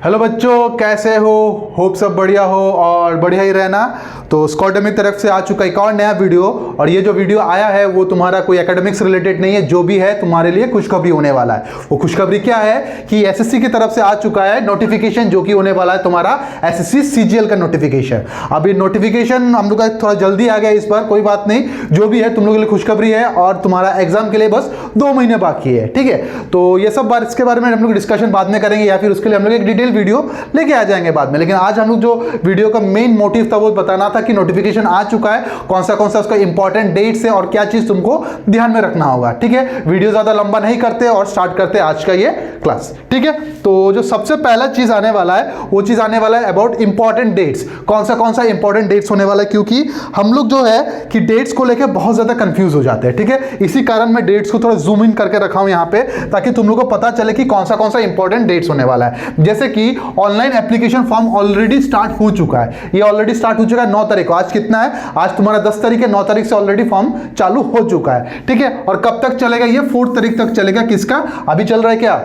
Hello बच्चों, कैसे हो? होप सब बढ़िया हो और बढ़िया ही रहना। तो स्कॉडेमी तरफ से आ चुका एक और नया वीडियो, और ये जो वीडियो आया है वो तुम्हारा कोई एकेडमिक्स रिलेटेड नहीं है। जो भी है तुम्हारे लिए खुशखबरी होने वाला है। वो खुशखबरी क्या है कि एसएससी की तरफ से आ चुका है नोटिफिकेशन, जो कि होने वाला है तुम्हारा एसएससी सीजीएल का नोटिफिकेशन। अब ये नोटिफिकेशन हम लोग का थोड़ा जल्दी आ गया इस बार, कोई बात नहीं। जो भी है तुम लोगों के लिए खुशखबरी है, और तुम्हारा एग्जाम के लिए बस 2 महीने बाकी है, ठीक है। तो ये सब बात इसके बारे में हम लोग डिस्कशन बाद में करेंगे, या फिर उसके लिए हम लोग एक डिटेल वीडियो लेके आ जाएंगे बाद में। लेकिन आज हम लोग जो वीडियो का मेन मोटिव था वो बताना था कि नोटिफिकेशन आ चुका है, कौन सा उसका इंपॉर्टेंट डेट्स है और क्या चीज तुमको ध्यान में रखना होगा, ठीक है। वीडियो ज्यादा लंबा नहीं करते और स्टार्ट करते आज का ये क्लास, ठीक है। तो जो सबसे पहला चीज आने वाला है वो चीज आने वाला है अबाउट इंपॉर्टेंट डेट्स। कौन सा इंपॉर्टेंट डेट्स होने वाला है, क्योंकि हम लोग जो है कि डेट्स को लेकर बहुत ज्यादा कंफ्यूज हो जाते हैं, ठीक है। इसी कारण मैं डेट्स को थोड़ा जूम इन करके रखा हूं यहां पे, ताकि तुम लोग को पता चले कि कौन सा इंपॉर्टेंट डेट्स होने वाला है। जैसे कि online application form already start हो चुका है, ये ऑलरेडी स्टार्ट हो चुका है 9 तारीख को। आज कितना है? आज तुम्हारा 10 तारीख है, 9 तारीख से ऑलरेडी फॉर्म चालू हो चुका है, ठीक है। और कब तक चलेगा? ये 4 तारीख तक चलेगा। किसका अभी चल रहा है? क्या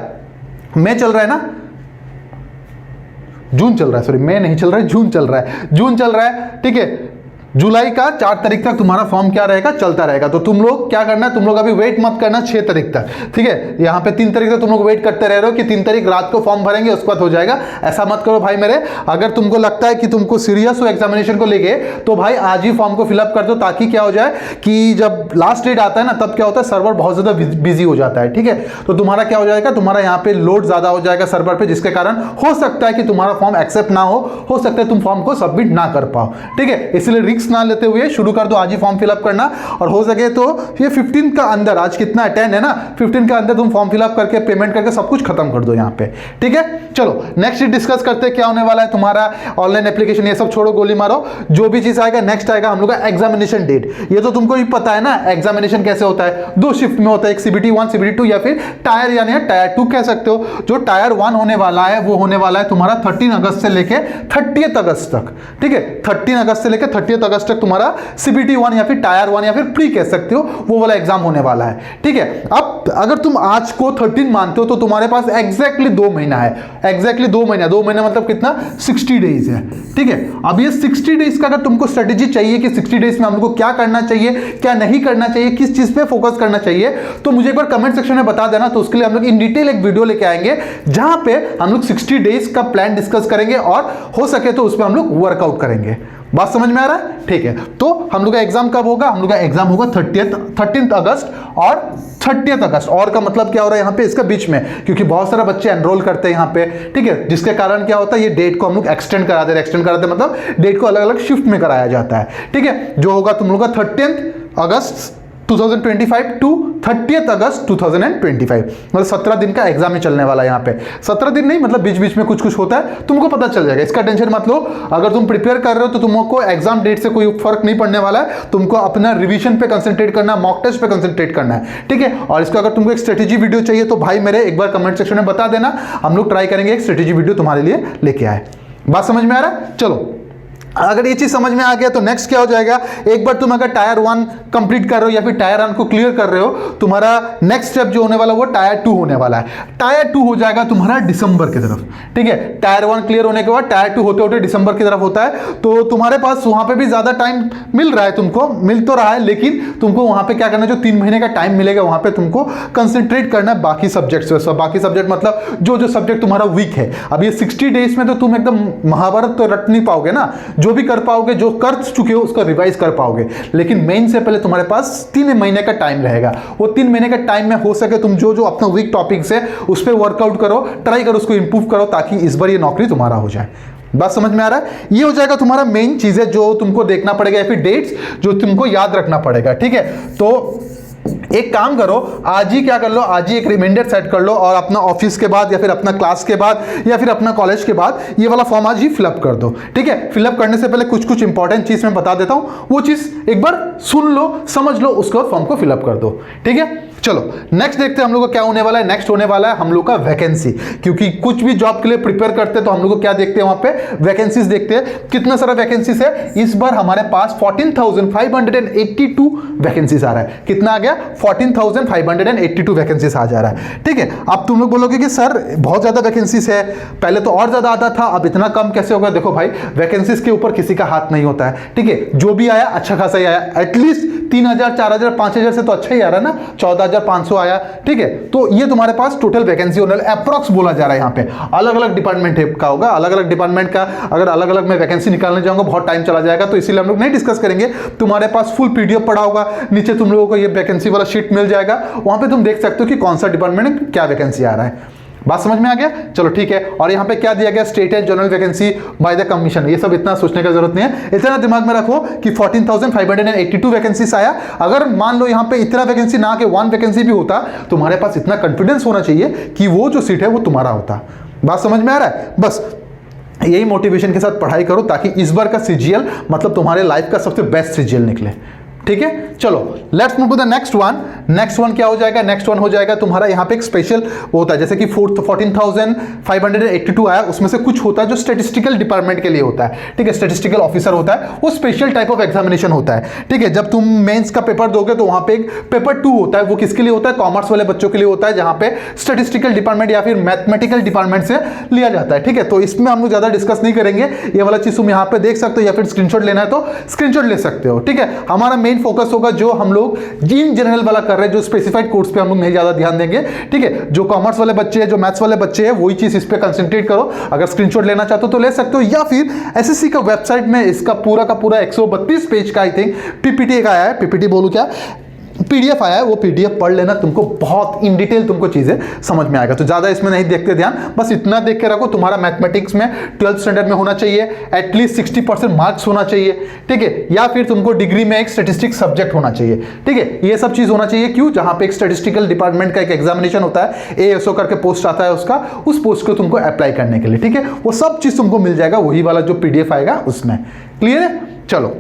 मई चल रहा है ना? जून चल रहा है, सॉरी मई नहीं चल रहा है, जून चल रहा है। जून चल रहा है, ठीक है। जुलाई का 4 तारीख तक तुम्हारा फॉर्म क्या रहेगा? चलता रहेगा। तो तुम लोग क्या करना है, तुम लोग अभी वेट मत करना 6 तारीख तक, ठीक है। यहाँ पे 3 तारीख तक तुम लोग वेट करते रह रहे हो कि 3 तारीख रात को फॉर्म भरेंगे उसके बाद हो जाएगा। ऐसा मत करो भाई मेरे। अगर तुमको लगता है कि तुमको सीरियस हो एग्जामिनेशन को लेके, तो भाई आज ही फॉर्म को फिलअप कर दो, ताकि क्या हो जाए कि जब लास्ट डेट आता है ना, तब क्या होता है, सर्वर बहुत ज्यादा बिजी हो जाता है, ठीक है। तो तुम्हारा क्या हो जाएगा, तुम्हारा यहाँ पे लोड ज्यादा हो जाएगा सर्वर पे, जिसके कारण हो सकता है कि तुम्हारा फॉर्म एक्सेप्ट ना हो सकता है तुम फॉर्म को सबमिट ना कर पाओ, ठीक है। इसलिए रिस्क ना लेते हुए शुरू कर दो आज ही फॉर्म फिलअप करना। और हो सके तो ये 15 का अंदर, आज कितना है 10 है ना, 15 का अंदर तुम फॉर्म फिलअप करके पेमेंट करके सब कुछ खत्म कर दो यहाँ पे, ठीक है। चलो नेक्स्ट डिस्कस करते हैं क्या होने वाला है तुम्हारा ऑनलाइन एप्लीकेशन। ये सब छोड़ो, गोली मारो। जो भी चीज आएगा नेक्स्ट आएगा हम लोग का एग्जामिनेशन डेट। ये तो तुमको भी पता है ना एग्जामिनेशन कैसे होता है, 2 शिफ्ट में होता है, एक CBT 1 CBT 2 या फिर टायर यानी टायर 2 कह सकते हो। जो टायर 1 होने वाला है वो होने वाला है तुम्हारा 13 अगस्त से लेके 30 अगस्त तक, ठीक है। 13 अगस्त से लेकर 30 अगस्त तक तुम्हारा CBT 1 या फिर टायर 1 या फिर प्री कह सकते हो, वो वाला एग्जाम होने वाला है, ठीक है। अब अगर तुम आज को 13 मानते हो तो तुम्हारे पास एग्जैक्टली 2 महीना है। एग्जैक्टली 2 महीना, 2 महीना मतलब कितना? 60 डेज है, ठीक है। अब ये 60 डेज का अगर तुमको स्ट्रेटेजी चाहिए कि 60 डेज में हम लोग को क्या करना चाहिए, क्या नहीं करना चाहिए, किस चीज पे फोकस करना चाहिए, तो मुझे एक बार कमेंट सेक्शन में बता देना। तो उसके लिए हम लोग इन डिटेल एक वीडियो लेके आएंगे, जहां पे हम लोग 60 डेज का प्लान डिस्कस करेंगे, और हो सके तो उसमें हम लोग वर्कआउट करेंगे। बात समझ में आ रहा है? ठीक है। तो हम लोग का एग्जाम कब होगा? हम लोग का एग्जाम होगा 13 अगस्त और 30 अगस्त। और का मतलब क्या हो रहा है यहाँ पे, इसका बीच में, क्योंकि बहुत सारे बच्चे एनरोल करते हैं यहाँ पे, ठीक है। जिसके कारण क्या होता है, ये डेट को हम लोग एक्सटेंड करा दे मतलब डेट को अलग अलग शिफ्ट में कराया जाता है, ठीक है। जो होगा तुम लोग का 13 अगस्त 2025 टू 30 अगस्त 2025, मतलब 17 दिन का एग्जाम ही चलने वाला है यहाँ पे। 17 दिन नहीं, मतलब बीच बीच में कुछ होता है, तुमको पता चल जाएगा, इसका टेंशन मत लो। अगर तुम प्रिपेयर कर रहे हो तो तुमको एग्जाम डेट से कोई फर्क नहीं पड़ने वाला है। तुमको अपना रिवीजन पे कंसंट्रेट करना है, मॉक टेस्ट पे कंसंट्रेट करना है, ठीक है। और इसका अगर तुमको एक स्ट्रेटेजी वीडियो चाहिए तो भाई मेरे एक बार कमेंट सेक्शन में बता देना, हम लोग ट्राई करेंगे एक स्ट्रेटेजी वीडियो तुम्हारे लिए लेके आए। बात समझ में आ रहा है? चलो, अगर ये चीज समझ में आ गया तो नेक्स्ट क्या हो जाएगा, एक बार तुम अगर टायर 1 कंप्लीट कर रहे हो या फिर टायर 1 को क्लियर कर रहे हो, तुम्हारा नेक्स्ट स्टेप जो होने वाला वो टायर 2 होने वाला है। टायर 2 हो जाएगा तुम्हारा दिसंबर की तरफ, ठीक है। टायर 1 क्लियर होने के बाद टायर 2 होते होते दिसंबर की तरफ होता है। तो तुम्हारे पास वहां पे भी ज्यादा टाइम मिल रहा है, तुमको मिल तो रहा है, लेकिन तुमको वहां पे क्या करना है, जो 3 महीने का टाइम मिलेगा वहां पे तुमको कंसंट्रेट करना है बाकी सब्जेक्ट्स पे। बाकी सब्जेक्ट मतलब जो सब्जेक्ट तुम्हारा वीक है। अब ये 60 डेज में तो तुम एकदम महाभारत तो रट नहीं पाओगे ना, जो भी कर पाओगे, जो कर चुके हो उसका रिवाइज कर पाओगे। लेकिन मेन से पहले तुम्हारे पास 3 महीने का टाइम रहेगा। वो 3 महीने का टाइम में हो सके तुम जो अपना वीक टॉपिक्स है उस पर वर्कआउट करो, ट्राई करो, उसको इंप्रूव करो, ताकि इस बार ये नौकरी तुम्हारा हो जाए। बात समझ में आ रहा है? ये हो जाएगा तुम्हारा मेन चीजें जो तुमको देखना पड़ेगा, या फिर डेट्स जो तुमको याद रखना पड़ेगा, ठीक है। तो एक काम करो, आज ही क्या कर लो, आज ही एक रिमाइंडर सेट कर लो, और अपना ऑफिस के बाद या फिर अपना क्लास के बाद या फिर अपना कॉलेज के बाद ये वाला फॉर्म आज ही फिलअप कर दो, ठीक है। फिलअप करने से पहले कुछ इंपॉर्टेंट चीज मैं बता देता हूं, वो चीज एक बार सुन लो, समझ लो, उसके बाद फॉर्म को फिलअप कर दो, ठीक है। चलो नेक्स्ट देखते हैं हम लोग को क्या होने वाला है। नेक्स्ट होने वाला है हम लोग का वैकेंसी, क्योंकि कुछ भी जॉब के लिए प्रिपेयर करते हैं तो हम लोग को क्या देखते हैं, वहां पे वैकेंसीज देखते हैं। कितना सारा वैकेंसीज है इस बार हमारे पास? 14,582 वैकेंसीज आ रहा है। कितना आ गया? 14,582 वैकेंसीज आ जा रहा है। ठीक है, अब तुम लोग बोलोगे कि सर बहुत ज़्यादा वैकेंसीज है, पहले तो और ज़्यादा आता था, अब इतना कम कैसे होगा? देखो भाई, वैकेंसीज के ऊपर किसी का हाथ नहीं होता है। ठीक है, जो भी आया अच्छा खासा ही आया, एटलीस्ट 3,000 4,000 5,000 से तो अच्छा ही आ रहा है ना, 14,500 आया। ठीक है, तो ये तुम्हारे पास टोटल वैकेंसी होने वाला अप्रॉक्स बोला जा रहा है। यहाँ पे अलग अलग डिपार्टमेंट का होगा, अलग अलग डिपार्टमेंट का अगर अलग अलग मैं वैकेंसी निकालने जाऊंगा बहुत टाइम चला जाएगा, तो इसीलिए हम लोग नहीं डिस्कस करेंगे। तुम्हारे पास फुल पीडीएफ पड़ा होगा, नीचे तुम लोगों को ये वैकेंसी वाला शीट मिल जाएगा, वहां पे तुम देख सकते हो कि कौन सा डिपार्टमेंट में क्या वैकेंसी आ रहा है। बात समझ में आ गया? चलो ठीक है। और यहाँ पे क्या दिया गया? State and general vacancy by the commission. ये सब इतना सोचने का जरूरत नहीं है, इतना दिमाग में रखो कि 14,582 वैकेंसीज आया। अगर मान लो यहाँ पे इतना वैकेंसी ना के 1 वैकेंसी भी होता, तुम्हारे पास इतना कॉन्फिडेंस होना चाहिए कि वो जो सीट है वो तुम्हारा होता। बात समझ में आ रहा है? बस यही मोटिवेशन के साथ पढ़ाई करो ताकि इस बार का सीजीएल मतलब तुम्हारे लाइफ का सबसे बेस्ट सीजीएल निकले। ठीक है, चलो let's move to the next one. Next one क्या हो जाएगा? नेक्स्ट वन हो जाएगा तुम्हारा यहाँ पे एक स्पेशल होता है, जैसे कि 14,582 आया, उसमें से कुछ होता है जो स्टैटिस्टिकल डिपार्टमेंट के लिए होता है। ठीक है, स्टैटिस्टिकल ऑफिसर होता है, वो स्पेशल टाइप ऑफ एग्जामिनेशन होता है। ठीक है, जब तुम मेंस का पेपर दोगे तो वहां पे एक पेपर 2 होता है, वो किसके लिए होता है? कॉमर्स वाले बच्चों के लिए होता है, जहां पे स्टैटिस्टिकल डिपार्टमेंट या फिर मैथमेटिकल डिपार्टमेंट से लिया जाता है। ठीक है, तो इसमें हम लोग ज्यादा डिस्कस नहीं करेंगे, ये वाला चीज तुम यहाँ पे देख सकते हो, या फिर स्क्रीनशॉट लेना है तो स्क्रीनशॉट ले सकते हो। ठीक है, हमारा मेन फोकस होगा जो हम लोग इन जनरल वाला कर रहे हैं, जो स्पेसिफाइड कोर्स पे हम लोग नहीं ज्यादा ध्यान देंगे। ठीक है, जो कॉमर्स वाले बच्चे हैं, जो मैथ्स वाले बच्चे हैं, वही चीज इस पे कंसंट्रेट करो। अगर स्क्रीनशॉट लेना चाहते हो तो ले सकते हो, या फिर एसएससी का वेबसाइट में इसका पूरा का पूरा 132 पेज का आई थिंक पीपीटी का आया है, पीपीटी बोलूं क्या, पीडीएफ आया है, वो पीडीएफ पढ़ लेना, तुमको बहुत इन डिटेल तुमको चीजें समझ में आएगा। तो ज्यादा इसमें नहीं देखते ध्यान, बस इतना देख के रखो, तुम्हारा मैथमेटिक्स में 12th स्टैंडर्ड में होना चाहिए, एटलीस्ट 60% मार्क्स होना चाहिए। ठीक है, या फिर तुमको डिग्री में एक स्टैटिस्टिक्स सब्जेक्ट होना चाहिए। ठीक है, ये सब चीज होना चाहिए। क्यों? जहां पे एक स्टैटिस्टिकल डिपार्टमेंट का एक एग्जामिनेशन होता है, एएसओ करके पोस्ट आता है उसका, उस पोस्ट को तुमको अप्लाई करने के लिए। ठीक है, वो सब चीज तुमको मिल जाएगा वही वाला जो पीडीएफ आएगा उसमें। क्लियर है? चलो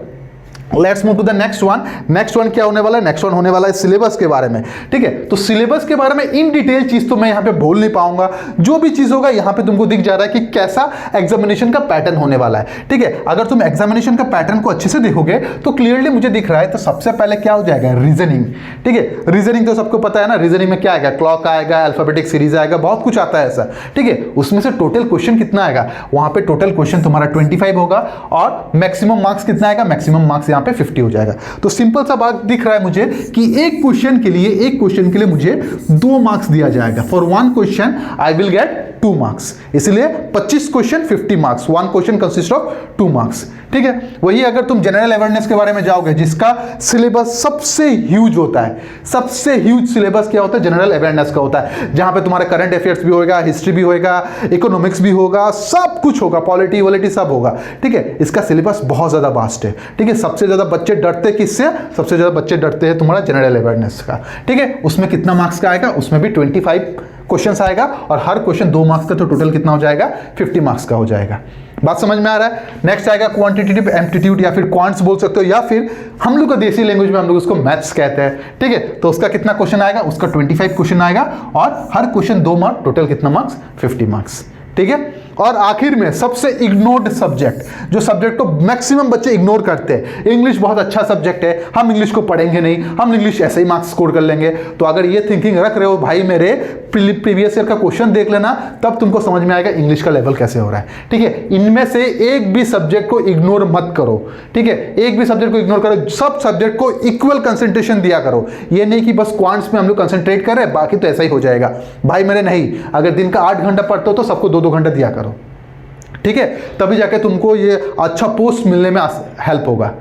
let's move to the next one. Next one क्या होने वाला है? नेक्स्ट वन होने वाला है सिलेबस के बारे में। ठीक है, तो सिलेबस के बारे में इन डिटेल चीज तो मैं यहाँ पे बोल नहीं पाऊंगा, जो भी चीज होगा यहाँ पे तुमको दिख जा रहा है कि कैसा एग्जामिनेशन का पैटर्न होने वाला है। ठीक है, अगर तुम एग्जामिनेशन का पैटर्न को अच्छे से देखोगे तो क्लियरली मुझे दिख रहा है, तो सबसे पहले क्या हो जाएगा? रीजनिंग। ठीक है, रीजनिंग तो सबको पता है ना, रीजनिंग में क्या आएगा? क्लॉक आएगा, अल्फाबेटिक सीरीज आएगा, बहुत कुछ आता है ऐसा। ठीक है, उसमें से टोटल क्वेश्चन कितना आएगा? वहां पे टोटल क्वेश्चन तुम्हारा 25 होगा, और मैक्सिमम मार्क्स कितना आएगा? मैक्सिमम मार्क्स यहाँ पे 50 हो जाएगा। तो सिंपल सा बात दिख रहा है मुझे कि एक क्वेश्चन के लिए मुझे 2 मार्क्स दिया जाएगा। For 1 question I will get 2 marks, इसलिए 25 question 50 marks, 1 question consist of 2 marks. ठीक है, वही अगर तुम जनरल अवेयरनेस के बारे में जाओगे, जिसका सिलेबस सबसे ह्यूज होता है, सबसे ह्यूज सिलेबस क्या होता है? जनरल अवेयरनेस का होता है, जहां पे तुम्हारे करंट अफेयर्स भी होगा, हिस्ट्री भी होगा, इकोनॉमिक्स भी होगा, सब कुछ होगा, पॉलिटी वॉलिटी सब होगा। ठीक है, इसका सिलेबस बहुत ज्यादा वास्ट है। ठीक है, सबसे ज्यादा बच्चे डरते किससे? सबसे ज्यादा बच्चे डरते हैं तुम्हारा जनरल अवेयरनेस का। ठीक है, उसमें कितना मार्क्स का आएगा? उसमें भी 25 क्वेश्चंस आएगा, और हर क्वेश्चन 2 मार्क्स का, तो टोटल कितना हो जाएगा? 50 मार्क्स का हो जाएगा। बात समझ में आ रहा है? नेक्स्ट आएगा क्वांटिटेटिव एप्टीट्यूड, या फिर क्वांट्स बोल सकते हो, या फिर हम लोग का देसी लैंग्वेज में हम लोग उसको मैथ्स कहते हैं। ठीक है, तो उसका कितना क्वेश्चन आएगा? उसका 25 क्वेश्चन आएगा, और हर क्वेश्चन 2 मार्क्स, टोटल कितना मार्क्स? 50 मार्क्स। ठीक है, और आखिर में सबसे इग्नोर्ड सब्जेक्ट, जो सब्जेक्ट को मैक्सिमम बच्चे इग्नोर करते हैं, इंग्लिश बहुत अच्छा सब्जेक्ट है, हम इंग्लिश को पढ़ेंगे नहीं, हम इंग्लिश ऐसे ही मार्क्स स्कोर कर लेंगे। तो अगर ये थिंकिंग रख रहे हो भाई, मेरे प्रीवियस ईयर का क्वेश्चन देख लेना, तब तुमको समझ में आएगा इंग्लिश का लेवल कैसे हो रहा है। ठीक है, इनमें से एक भी सब्जेक्ट को इग्नोर मत करो। ठीक है, एक भी सब्जेक्ट को इग्नोर करो, सब सब्जेक्ट को इक्वल कंसंट्रेशन दिया करो। ये नहीं कि बस क्वांट्स में हम लोग कंसंट्रेट कर रहे हैं, बाकी तो ऐसा ही हो जाएगा। भाई मेरे नहीं, अगर दिन का 8 घंटा पढ़ते हो तो सबको 2-2 घंटा दिया करो। ठीक है, तभी जाके तुमको ये अच्छा पोस्ट मिलने में हेल्प होगा।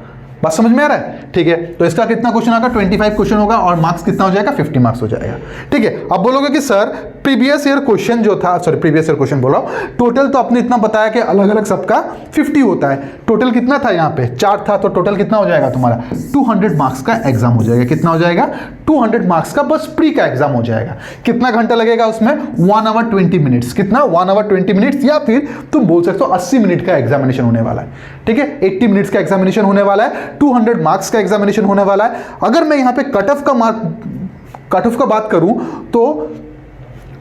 बात समझ में आ रहा है? ठीक है, तो इसका कितना क्वेश्चन आएगा? 25 क्वेश्चन होगा, और मार्क्स कितना हो जाएगा? 50 मार्क्स हो जाएगा। ठीक है, अब बोलोगे कि सर प्रीवियस ईयर क्वेश्चन जो था, सॉरी प्रीवियस ईयर क्वेश्चन बोला, टोटल तो आपने इतना बताया कि अलग अलग सबका 50 होता है, टोटल कितना था? यहाँ पे 4 था, तो टोटल कितना हो जाएगा तुम्हारा? 200 मार्क्स का एग्जाम हो जाएगा। कितना हो जाएगा? 200 मार्क्स का बस प्री का एग्जाम हो जाएगा। कितना घंटा लगेगा उसमें? 1 आवर 20 मिनट्स। कितना? 1 आवर 20 मिनट्स, या फिर तुम बोल सकते हो 80 मिनट का एग्जामिनेशन होने वाला है। ठीक है, 80 मिनट्स का एग्जामिनेशन होने वाला है, 200 मार्क्स का एग्जामिनेशन होने वाला है। अगर मैं यहाँ पे कट ऑफ का बात करूं, तो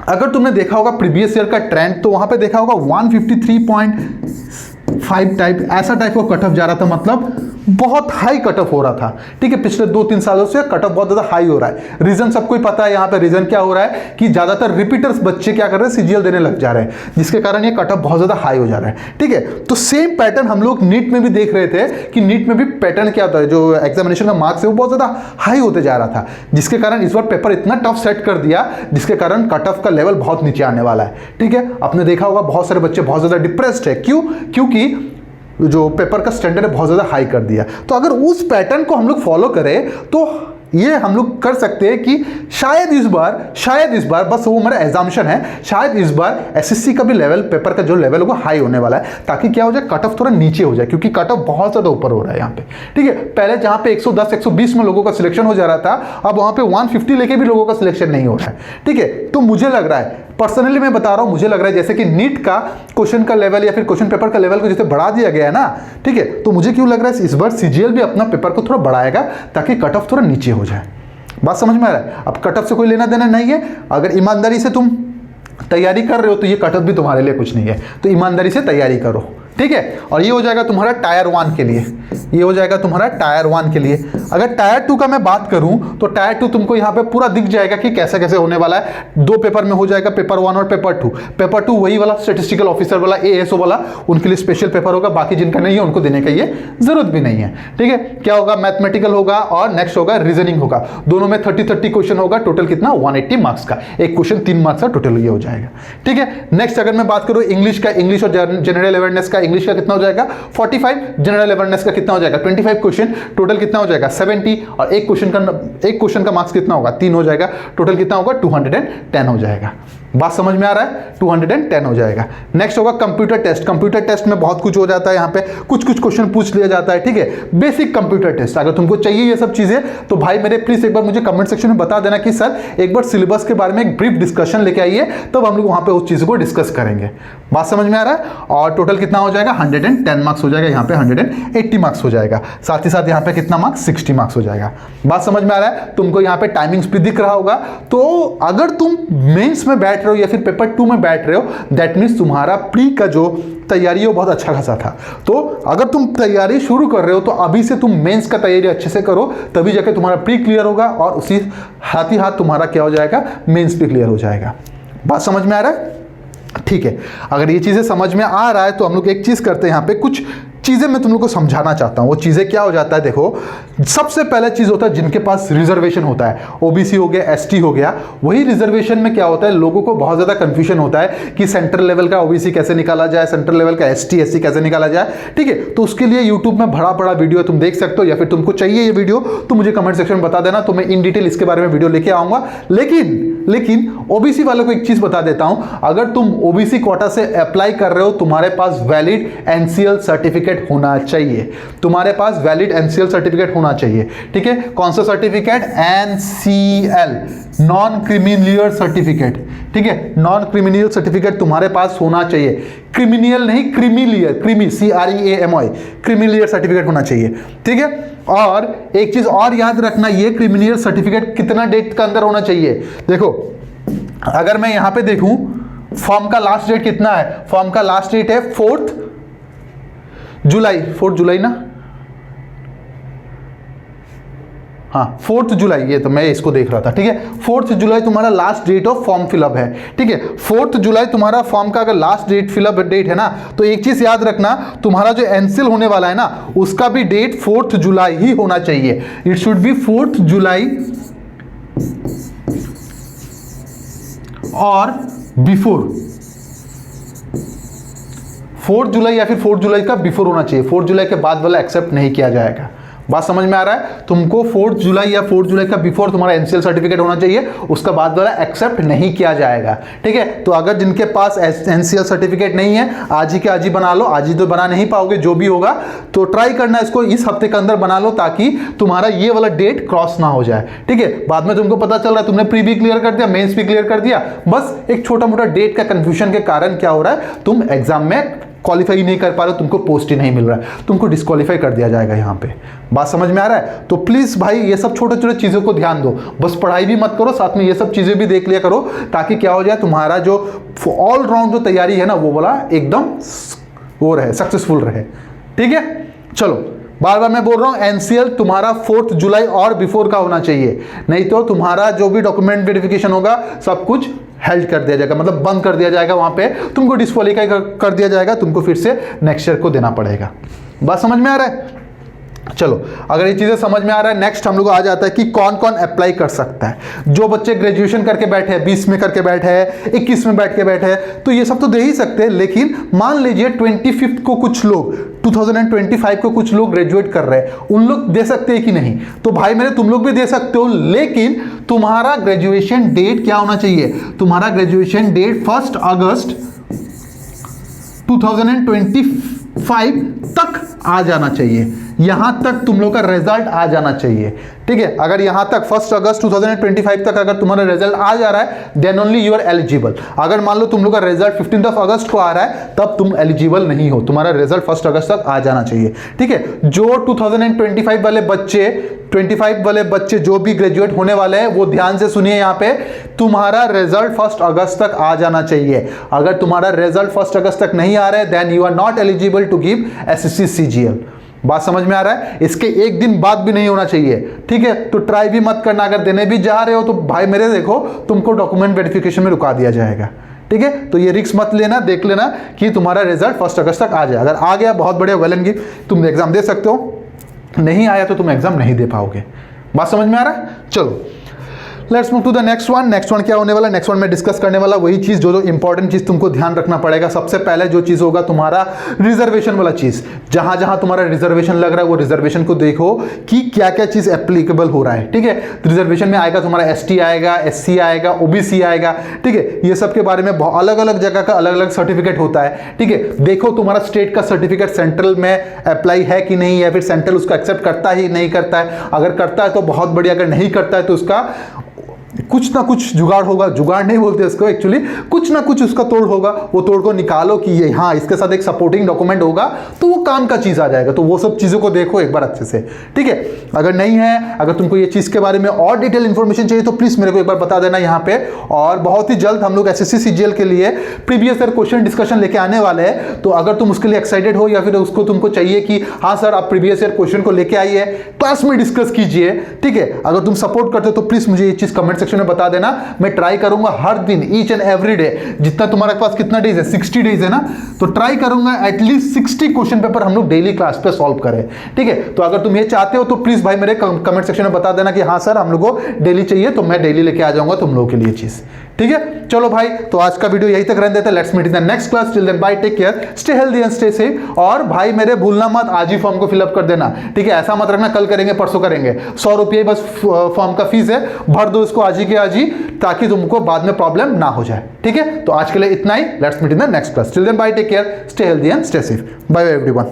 अगर तुमने देखा होगा प्रीवियस ईयर का ट्रेंड, तो वहां पे देखा होगा 153.5 टाइप, ऐसा टाइप का कट ऑफ जा रहा था, मतलब बहुत हाई कट ऑफ हो रहा था, ठीक है। पिछले 2-3 सालों से कट ऑफ बहुत ज़्यादा हाई हो रहा है। रीज़न सबको ही पता है यहाँ पे, रीज़न क्या हो रहा है कि ज़्यादातर रिपीटर्स बच्चे क्या कर रहे हैं, सीजीएल देने लग जा रहे हैं, जिसके कारण ये कट ऑफ बहुत ज़्यादा हाई हो जा रहा है, ठीक है। तो सेम पैटर्न हम लोग नीट में भी देख रहे थे कि नीट में भी पैटर्न क्या होता है, जो एग्जामिनेशन का मार्क्स है वो बहुत ज़्यादा हाई होते जा रहा था, जिसके कारण इस बार पेपर इतना टफ सेट कर दिया, जिसके कारण कट ऑफ का लेवल बहुत नीचे आने वाला है, ठीक है। आपने देखा होगा बहुत सारे बच्चे बहुत ज़्यादा डिप्रेस्ड है, क्यों? क्योंकि जो पेपर का स्टैंडर्ड है बहुत ज़्यादा हाई कर दिया। तो अगर उस पैटर्न को हम लोग फॉलो करें तो ये हम लोग कर सकते हैं कि शायद इस बार बस वो मेरा एग्जाम्पशन है, शायद इस बार एसएससी का भी लेवल, पेपर का जो लेवल है वो हाई होने वाला है, ताकि क्या हो जाए, कट ऑफ थोड़ा नीचे हो जाए, क्योंकि कट ऑफ बहुत ज़्यादा ऊपर हो रहा है यहाँ पे, ठीक है। पहले जहाँ पे 110 120 में लोगों का सिलेक्शन हो जा रहा था, अब वहाँ पे 150 लेके भी लोगों का सिलेक्शन नहीं हो रहा है, ठीक है। तो मुझे लग रहा है, पर्सनली मैं बता रहा हूं, मुझे लग रहा है जैसे कि नीट का क्वेश्चन का लेवल या फिर क्वेश्चन पेपर का लेवल को जैसे बढ़ा दिया गया है ना, ठीक है, तो मुझे क्यों लग रहा है इस बार सीजीएल भी अपना पेपर को थोड़ा बढ़ाएगा, ताकि कट ऑफ थोड़ा नीचे हो जाए। बात समझ में आ रहा है? अब कट ऑफ से कोई लेना देना नहीं है, अगर ईमानदारी से तुम तैयारी कर रहे हो तो ये कट ऑफ भी तुम्हारे लिए कुछ नहीं है, तो ईमानदारी से तैयारी करो, ठीक है। और ये हो जाएगा तुम्हारा टायर 1 के लिए, ये हो जाएगा तुम्हारा टायर 1 के लिए। अगर टायर 2 का मैं बात करूं तो टायर 2 तुमको यहां पे पूरा दिख जाएगा कि कैसे कैसे होने वाला है। 2 पेपर में हो जाएगा, पेपर 1 और पेपर 2। पेपर 2 वही वाला स्टैटिस्टिकल ऑफिसर वाला, एएसओ वाला, उनके लिए स्पेशल पेपर होगा, बाकी जिनका नहीं है उनको देने का ये जरूरत भी नहीं है, ठीक है। क्या होगा, मैथमेटिकल होगा और नेक्स्ट होगा रीजनिंग होगा। दोनों में 30-30 क्वेश्चन होगा, टोटल कितना, 180 मार्क्स का। एक क्वेश्चन 3 मार्क्स का टोटल ये हो जाएगा, ठीक है। नेक्स्ट अगर मैं बात करूं इंग्लिश का, इंग्लिश और जनरल अवेयरनेस का, इंग्लिश का कितना हो जाएगा 45, जनरल अवेयरनेस का कितना हो जाएगा 25 क्वेश्चन, टोटल कितना हो जाएगा 70, और एक क्वेश्चन का मार्क्स कितना होगा 3 हो जाएगा, टोटल कितना होगा 210 हो जाएगा। बात समझ में आ रहा है, 210 हो जाएगा। नेक्स्ट होगा कंप्यूटर टेस्ट। कंप्यूटर टेस्ट में बहुत कुछ हो जाता है, यहाँ पे कुछ क्वेश्चन पूछ लिया जाता है, ठीक है। बेसिक कंप्यूटर टेस्ट, अगर तुमको चाहिए ये सब चीजें तो भाई मेरे प्लीज एक बार मुझे कमेंट सेक्शन में बता देना कि सर एक बार सिलेबस के बारे में एक ब्रीफ डिस्कशन लेके आइए, तब हम लोग वहां पे उस चीज को डिस्कस करेंगे। बात समझ में आ रहा है? और टोटल कितना हो जाएगा 110 मार्क्स हो जाएगा, यहाँ पे 180 मार्क्स हो जाएगा, साथ ही साथ यहाँ पे कितना मार्क्स 60 मार्क्स हो जाएगा। बात समझ में आ रहा है? तुमको यहाँ पे टाइमिंग्स भी दिख रहा होगा। तो अगर तुम मेंस में बैठ रहे हो या फिर पेपर 2 में बैठ रहे हो, दैट मीन्स तुम्हारा प्री का जो तैयारी है वो बहुत अच्छा खासा था। तो अगर तुम तैयारी शुरू कर रहे हो तो अभी से तुम मेंस का तैयारी अच्छे से करो, तभी जाके तुम्हारा प्री क्लियर होगा और उसी हाथ ही हाथ तुम्हारा क्या हो जाएगा, मेंस भी क्लियर हो जाएगा। बात समझ में आ रहा है? ठीक है, अगर ये चीज़ें समझ में आ रहा है तो हम लोग एक चीज़ करते हैं, यहाँ पे कुछ चीज़ें मैं तुम लोग को समझाना चाहता हूँ। वो चीज़ें क्या हो जाता है, देखो सबसे पहला चीज़ होता है जिनके पास रिजर्वेशन होता है, ओबीसी हो गया, एसटी हो गया, वही रिजर्वेशन में क्या होता है, लोगों को बहुत ज़्यादा कंफ्यूजन होता है कि सेंट्रल लेवल का ओबीसी कैसे निकाला जाए, सेंट्रल लेवल का एसटी एससी कैसे निकाला जाए, ठीक है। तो उसके लिए यूट्यूब में बड़ा वीडियो तुम देख सकते हो, या फिर तुमको चाहिए ये वीडियो तो मुझे कमेंट सेक्शन में बता देना, तो मैं इन डिटेल इसके बारे में वीडियो लेके आऊँगा। लेकिन ओबीसी वालों को एक चीज़ बता देता हूँ, अगर तुम ओबीसी कोटा से अप्लाई कर रहे हो, तुम्हारे पास वैलिड एनसीएल सर्टिफिकेट होना चाहिए, तुम्हारे पास वैलिड एनसीएल सर्टिफिकेट होना चाहिए, ठीक है। कौन सा certificate, NCL, non criminal certificate, ठीक है। नॉन क्रिमिनल सर्टिफिकेट तुम्हारे पास होना चाहिए, क्रिमिनल नहीं, creamy layer, creamy CREAMI, creamy layer certificate होना चाहिए, ठीक है। और एक चीज और याद रखना, ये क्रिमिनल सर्टिफिकेट कितना डेट का अंदर होना चाहिए। देखो अगर मैं यहां पे देखूं फॉर्म का लास्ट डेट कितना है, फॉर्म का लास्ट डेट है 4 जुलाई ना, हाँ 4 जुलाई, ये तो मैं इसको देख रहा था, ठीक है। 4 जुलाई तुम्हारा last date of form fill up है, ठीक है। 4 जुलाई तुम्हारा फॉर्म का अगर लास्ट डेट फिलअप डेट है ना, तो एक चीज याद रखना, तुम्हारा जो एनसीएल होने वाला है ना, उसका भी डेट 4 जुलाई ही होना चाहिए। इट शुड बी 4 जुलाई और बिफोर 4 जुलाई या फिर 4 जुलाई का बिफोर होना चाहिए, 4 जुलाई के बाद वाला एक्सेप्ट नहीं किया जाएगा। बात समझ में आ रहा है? तुमको 4 जुलाई या 4 जुलाई का बिफोर तुम्हारा एनसीएल सर्टिफिकेट होना चाहिए, उसका बाद वाला एक्सेप्ट नहीं किया जाएगा, ठीक है। तो अगर जिनके पास एनसीएल सर्टिफिकेट नहीं है, आज ही के आज ही बना लो, आज ही तो बना नहीं पाओगे, जो भी होगा तो ट्राई करना इसको इस हफ्ते के अंदर बना लो, ताकि तुम्हारा ये वाला डेट क्रॉस ना हो जाए, ठीक है। बाद में तुमको पता चल रहा है तुमने प्री भी क्लियर कर दिया, मेंस भी क्लियर कर दिया, बस एक छोटा मोटा डेट का कंफ्यूजन के कारण क्या हो रहा है, तुम एग्जाम में क्वालिफाई नहीं कर पा रहे हो, तुमको पोस्ट ही नहीं मिल रहा है, तुमको डिस्क्वालीफाई कर दिया जाएगा यहाँ पे। बात समझ में आ रहा है? तो प्लीज भाई ये सब छोटे छोटे चीजों को ध्यान दो, बस पढ़ाई भी मत करो, साथ में ये सब चीजें भी देख लिया करो, ताकि क्या हो जाए, तुम्हारा जो ऑल राउंड जो तैयारी है ना, वो वाला एकदम वो रहे, सक्सेसफुल रहे, ठीक है। चलो बार बार मैं बोल रहा हूँ एनसीएल तुम्हारा 4 जुलाई और बिफोर का होना चाहिए, नहीं तो तुम्हारा जो भी डॉक्यूमेंट वेरिफिकेशन होगा सब कुछ हेल्ड कर दिया जाएगा, मतलब बंद कर दिया जाएगा, वहां पे तुमको डिस्क्वालीफाई कर दिया जाएगा, तुमको फिर से नेक्स्ट ईयर को देना पड़ेगा। बात समझ में आ रहा है? चलो, अगर ये चीजें समझ में आ रहा है, नेक्स्ट हम लोग आ जाता है कि कौन कौन अप्लाई कर सकता है। जो बच्चे ग्रेजुएशन करके बैठे हैं, 20 में करके बैठे हैं, 21 में बैठ के बैठे हैं, तो ये सब तो दे ही सकते हैं, लेकिन मान लीजिए 25 को कुछ लोग, 2025 को कुछ लोग ग्रेजुएट कर रहे हैं, उन लोग दे सकते हैं कि नहीं? तो भाई मेरे तुम लोग भी दे सकते हो, लेकिन तुम्हारा ग्रेजुएशन डेट क्या होना चाहिए? तुम्हारा ग्रेजुएशन डेट 1 अगस्त 2025 तक आ जाना चाहिए, यहां तक तुम लोग का रिजल्ट आ जाना चाहिए। ठीक है, अगर यहां तक 1 अगस्त 2025 तक अगर तुम्हारा रिजल्ट आ जा रहा है, then only you are eligible. अगर मान लो तुम लोग का रिजल्ट 15 अगस्त को आ रहा है, तब तुम एलिजिबल नहीं हो, तुम्हारा रिजल्ट 1 अगस्त तक आ जाना चाहिए। ठीक है, जो 2025 वाले बच्चे, 25 वाले बच्चे जो भी ग्रेजुएट होने वाले हैं, वो ध्यान से सुनिए, यहां पे तुम्हारा रिजल्ट 1 अगस्त तक आ जाना चाहिए। अगर तुम्हारा रिजल्ट 1 अगस्त तक नहीं आ रहा है, then you are not eligible to give SSC CGL. बात समझ में आ रहा है? इसके एक दिन बाद भी नहीं होना चाहिए। ठीक है, तो ट्राई भी मत करना, अगर देने भी जा रहे हो तो भाई मेरे देखो, तुमको डॉक्यूमेंट वेरिफिकेशन में रुका दिया जाएगा। ठीक है, तो ये रिस्क मत लेना, देख लेना कि तुम्हारा रिजल्ट 1 अगस्त तक आ जाए। अगर आ गया बहुत बढ़िया, वेल एंड गुड, तुम एग्जाम दे सकते हो, नहीं आया तो तुम एग्जाम नहीं दे पाओगे। बात समझ में आ रहा है? चलो let's move to the next one. Next one क्या होने वाला? नेक्स्ट वन में डिस्कस करने वाला वही चीज जो इंपॉर्टेंट चीज तुमको ध्यान रखना पड़ेगा। सबसे पहले जो चीज होगा तुम्हारा रिजर्वेशन वाला चीज, जहां जहां तुम्हारा रिजर्वेशन लग रहा है वो रिजर्वेशन को देखो कि क्या क्या चीज एप्लीकेबल हो रहा है। ठीक है, रिजर्वेशन में आएगा तुम्हारा एसटी आएगा, एससी आएगा, ओबीसी आएगा। ठीक है, ये सब के बारे में अलग अलग जगह का अलग अलग सर्टिफिकेट होता है। ठीक है, देखो तुम्हारा स्टेट का सर्टिफिकेट सेंट्रल में अप्लाई है कि नहीं, या फिर सेंट्रल उसको एक्सेप्ट करता ही नहीं करता है। अगर करता है तो बहुत बढ़िया, अगर नहीं करता है तो उसका कुछ ना कुछ जुगाड़ होगा, जुगाड़ नहीं बोलते इसको एक्चुअली, कुछ ना कुछ उसका तोड़ होगा, वो तोड़ को निकालो कि ये हाँ इसके साथ एक सपोर्टिंग डॉक्यूमेंट होगा तो वो काम का चीज आ जाएगा। तो वो सब चीजों को देखो एक बार अच्छे से। ठीक है, अगर नहीं है, अगर तुमको ये चीज के बारे में और डिटेल इंफॉर्मेशन चाहिए तो प्लीज मेरे को एक बार बता देना यहाँ पे। और बहुत ही जल्द हम लोग एसएससी सीजीएल के लिए प्रीवियस ईयर क्वेश्चन डिस्कशन लेके आने वाले हैं। तो अगर तुम उसके लिए एक्साइटेड हो या फिर उसको तुमको चाहिए कि हाँ सर आप प्रीवियस ईयर क्वेश्चन को लेके आइए, क्लास में डिस्कस कीजिए। ठीक है, अगर तुम सपोर्ट करते हो तो प्लीज मुझे ये चीज कमेंट सेक्शन में बता देना। मैं ट्राई करूंगा हर दिन, ईच एंड एवरी डे, जितना तुम्हारे पास कितना डेज है, 60 डेज है ना, तो ट्राई करूंगा एटलीस्ट 60 क्वेश्चन पेपर हम लोग डेली क्लास पे सॉल्व करें। ठीक है, तो अगर तुम ये चाहते हो तो प्लीज भाई मेरे कमेंट सेक्शन में बता देना कि हाँ सर हम लोग को डेली चाहिए, तो मैं डेली लेके आ जाऊंगा तुम लोगों के लिए चीज। ठीक है, चलो भाई, तो आज का वीडियो यही तक रहने देते हैं। Let's meet in the next class, till then bye, take care, stay healthy and stay safe. और भाई मेरे भूलना मत, आज ही फॉर्म को फिलअप कर देना। ठीक है, ऐसा मत रखना कल करेंगे परसों करेंगे, 100 रुपये बस फॉर्म का फीस है, भर दो इसको आज ही के आज ही, ताकि तुमको बाद में प्रॉब्लम ना हो जाए। ठीक है, तो आज के लिए इतना ही। Let's meet in the next class, till then bye, take care, stay healthy and stay safe. Bye bye everyone.